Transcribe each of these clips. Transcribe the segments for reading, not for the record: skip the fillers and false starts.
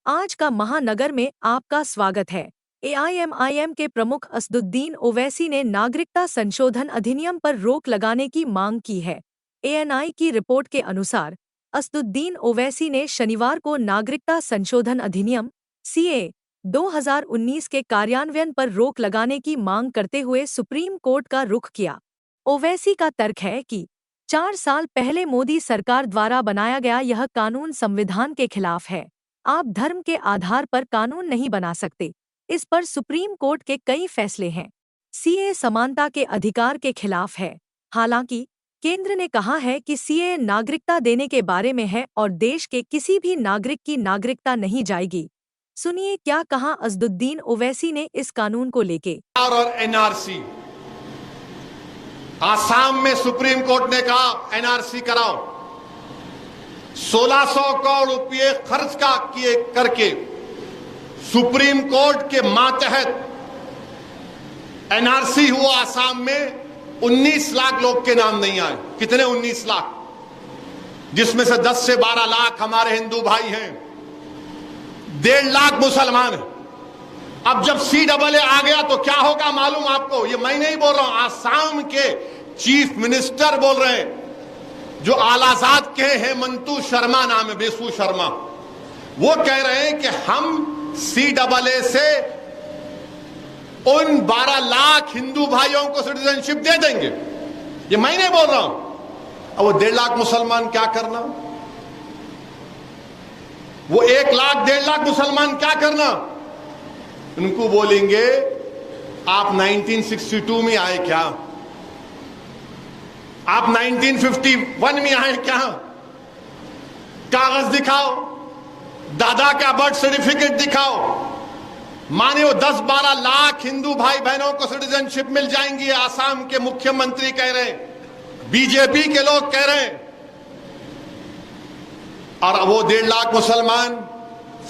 आज का महानगर में आपका स्वागत है। एआईएमआईएम के प्रमुख असदुद्दीन ओवैसी ने नागरिकता संशोधन अधिनियम पर रोक लगाने की मांग की है। एएनआई की रिपोर्ट के अनुसार असदुद्दीन ओवैसी ने शनिवार को नागरिकता संशोधन अधिनियम सीए 2019 के कार्यान्वयन पर रोक लगाने की मांग करते हुए सुप्रीम कोर्ट का रुख किया। ओवैसी का तर्क है कि 4 साल पहले मोदी सरकार द्वारा बनाया गया यह कानून संविधान के खिलाफ है। आप धर्म के आधार पर कानून नहीं बना सकते। इस पर सुप्रीम कोर्ट के कई फैसले हैं। सीए समानता के अधिकार के खिलाफ है। हालांकि केंद्र ने कहा है कि सीए नागरिकता देने के बारे में है और देश के किसी भी नागरिक की नागरिकता नहीं जाएगी। सुनिए क्या कहा असदुद्दीन ओवैसी ने इस कानून को लेके। और एनआरसी, आसाम में सुप्रीम कोर्ट ने कहा एनआरसी कराओ। 1600 करोड़ रुपए खर्च किए करके सुप्रीम कोर्ट के मातहत एनआरसी हुआ। आसाम में 19 लाख लोग के नाम नहीं आए। कितने? 19 लाख, जिसमें से 10 से 12 लाख हमारे हिंदू भाई हैं, 1.5 लाख मुसलमान हैं। अब जब CAA आ गया तो क्या होगा मालूम आपको? ये मैं नहीं बोल रहा हूं, आसाम के चीफ मिनिस्टर बोल रहे हैं, जो आलाजाद के हेमंतु शर्मा नाम है, बेसु शर्मा, वो कह रहे हैं कि हम CAA से उन 12 लाख हिंदू भाइयों को सिटीजनशिप दे देंगे। ये मैं नहीं बोल रहा हूं। अब वो 1.5 लाख मुसलमान क्या करना? वो 1 लाख 1.5 लाख मुसलमान क्या करना? उनको बोलेंगे आप 1962 में आए क्या? आप 1951 में आए क्या? कागज दिखाओ, दादा का बर्थ सर्टिफिकेट दिखाओ। माने वो 10-12 लाख हिंदू भाई बहनों को सिटीजनशिप मिल जाएंगी। आसाम के मुख्यमंत्री कह रहे हैं, बीजेपी के लोग कह रहे हैं। और वो 1.5 लाख मुसलमान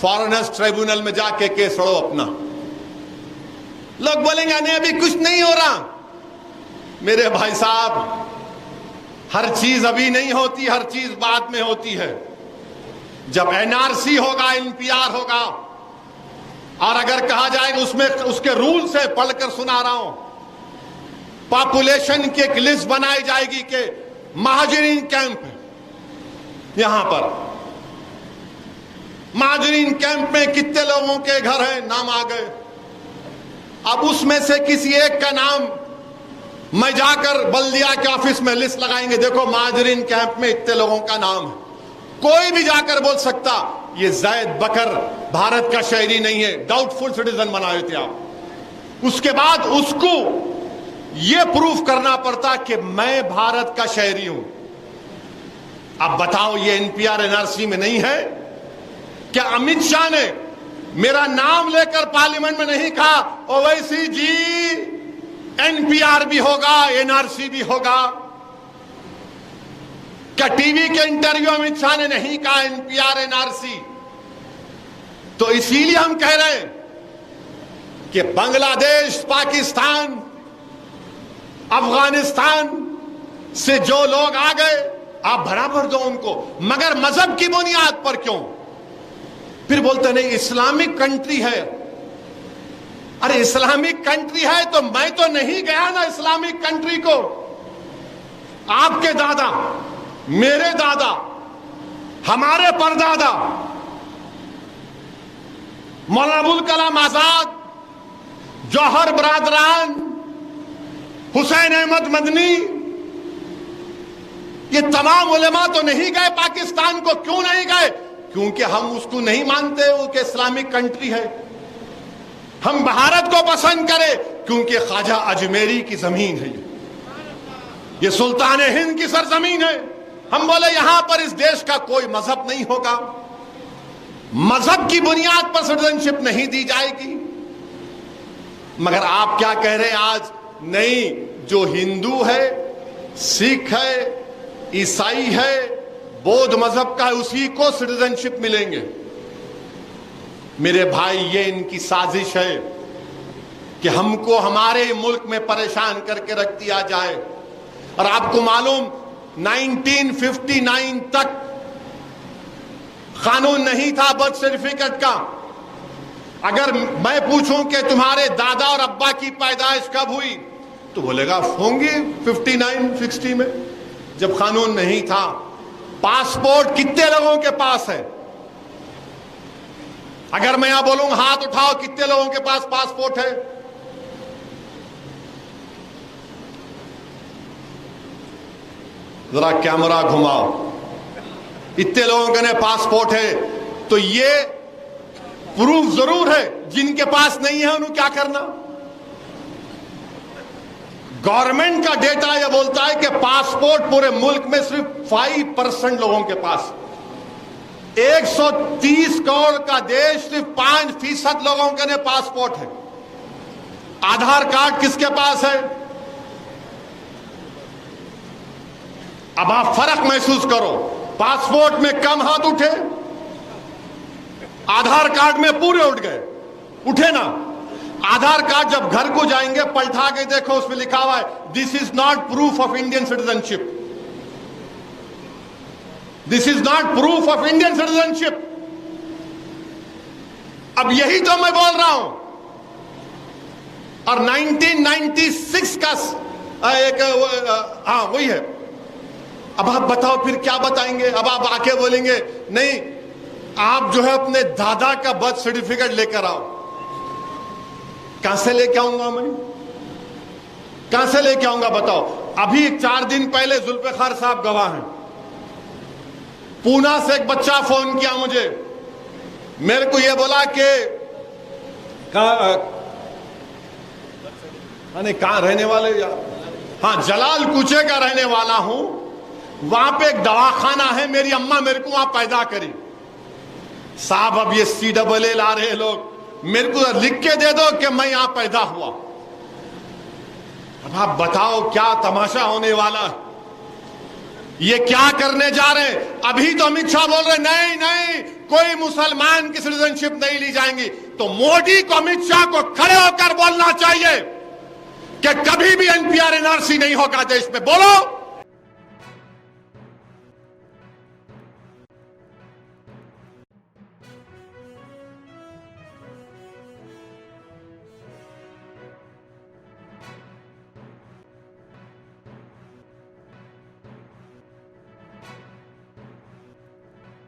फॉरेनर्स ट्रिब्यूनल में जाके केस लड़ो अपना। लोग बोलेंगे नहीं अभी कुछ नहीं हो रहा। मेरे भाई साहब, हर चीज अभी नहीं होती, हर चीज बाद में होती है। जब एनआरसी होगा, एनपीआर होगा, और अगर कहा जाएगा उसमें उसके रूल से पढ़कर सुना रहा हूं, पॉपुलेशन की एक लिस्ट बनाई जाएगी कि महाजरीन कैंप, यहां पर महाजरीन कैंप में कितने लोगों के घर हैं, नाम आ गए। अब उसमें से किसी एक का नाम मैं जाकर बल्दिया के ऑफिस में लिस्ट लगाएंगे, देखो महाजरीन कैंप में इतने लोगों का नाम है। कोई भी जाकर बोल सकता ये जैद बकर भारत का शहरी नहीं है, डाउटफुल सिटीजन बनाए थे आप। उसके बाद उसको ये प्रूफ करना पड़ता कि मैं भारत का शहरी हूं। अब बताओ, ये एनपीआर एनआरसी में नहीं है क्या? अमित शाह ने मेरा नाम लेकर पार्लियामेंट में नहीं कहा ओवैसी जी एनपीआर भी होगा, एनआरसी भी होगा? क्या टीवी के इंटरव्यू अमित शाह ने नहीं कहा एनपीआर एनआरसी? तो इसीलिए हम कह रहे हैं कि बांग्लादेश, पाकिस्तान, अफगानिस्तान से जो लोग आ गए आप बराबर दो उनको, मगर मजहब की बुनियाद पर क्यों? फिर बोलते नहीं इस्लामिक कंट्री है। अरे इस्लामिक कंट्री है तो मैं तो नहीं गया ना इस्लामिक कंट्री को। आपके दादा, मेरे दादा, हमारे परदादा मौलाना अबुल कलाम आजाद, जौहर बरादरान, हुसैन अहमद मदनी, ये तमाम उलेमा तो नहीं गए पाकिस्तान को। क्यों नहीं गए? क्योंकि हम उसको नहीं मानते वो कि इस्लामिक कंट्री है। हम भारत को पसंद करें क्योंकि ख्वाजा अजमेरी की जमीन है, ये सुल्तान हिंद की सरजमीन है। हम बोले यहां पर इस देश का कोई मजहब नहीं होगा, मजहब की बुनियाद पर सिटीजनशिप नहीं दी जाएगी। मगर आप क्या कह रहे हैं आज? नहीं, जो हिंदू है, सिख है, ईसाई है, बौद्ध मजहब का है, उसी को सिटीजनशिप मिलेंगे। मेरे भाई, ये इनकी साजिश है कि हमको हमारे मुल्क में परेशान करके रख दिया जाए। और आपको मालूम 1959 तक कानून नहीं था बर्थ सर्टिफिकेट का। अगर मैं पूछूं कि तुम्हारे दादा और अब्बा की पैदाइश कब हुई, तो बोलेगा होंगी 59, 60 में, जब कानून नहीं था। पासपोर्ट कितने लोगों के पास है? अगर मैं यहां बोलूंगा हाथ उठाओ, कितने लोगों के पास पासपोर्ट है? जरा कैमरा घुमाओ। इतने लोगों के पासपोर्ट है, तो ये प्रूफ जरूर है। जिनके पास नहीं है उन्हें क्या करना? गवर्नमेंट का डेटा यह बोलता है कि पासपोर्ट पूरे मुल्क में सिर्फ 5% लोगों के पास। 130 करोड़ का देश, सिर्फ 5% लोगों के पासपोर्ट है। आधार कार्ड किसके पास है? अब आप फर्क महसूस करो। पासपोर्ट में कम हाथ उठे, आधार कार्ड में पूरे उठ गए। उठे ना। आधार कार्ड जब घर को जाएंगे पलटा के देखो, उसमें लिखा हुआ है this is not proof of Indian citizenship. This is not proof of Indian citizenship. अब यही तो मैं बोल रहा हूं। और 1996 का एक हाँ वही है। अब आप बताओ फिर क्या बताएंगे? अब आप आके बोलेंगे नहीं, आप जो है अपने दादा का बर्थ सर्टिफिकेट लेकर आओ। कहां से लेके आऊंगा मैं? कहां से लेके आऊंगा बताओ? अभी 4 दिन पहले जुल्फिकार साहब गवाह हैं। पूना से एक बच्चा फोन किया मुझे, मेरे को यह बोला कि कहां रहने वाले यार? हाँ, जलाल कुचे का रहने वाला हूं। वहां पे एक दवाखाना है, मेरी अम्मा मेरे को वहां पैदा करी। साहब अब ये CAA ला रहे लोग, मेरे को लिख के दे दो कि मैं यहां पैदा हुआ। अब आप बताओ क्या तमाशा होने वाला है? ये क्या करने जा रहे हैं? अभी तो अमित शाह बोल रहे नहीं नहीं, कोई मुसलमान की सिटीजनशिप नहीं ली जाएंगी। तो मोदी को, अमित शाह को खड़े होकर बोलना चाहिए कि कभी भी NPR NRC नहीं होगा देश में। बोलो।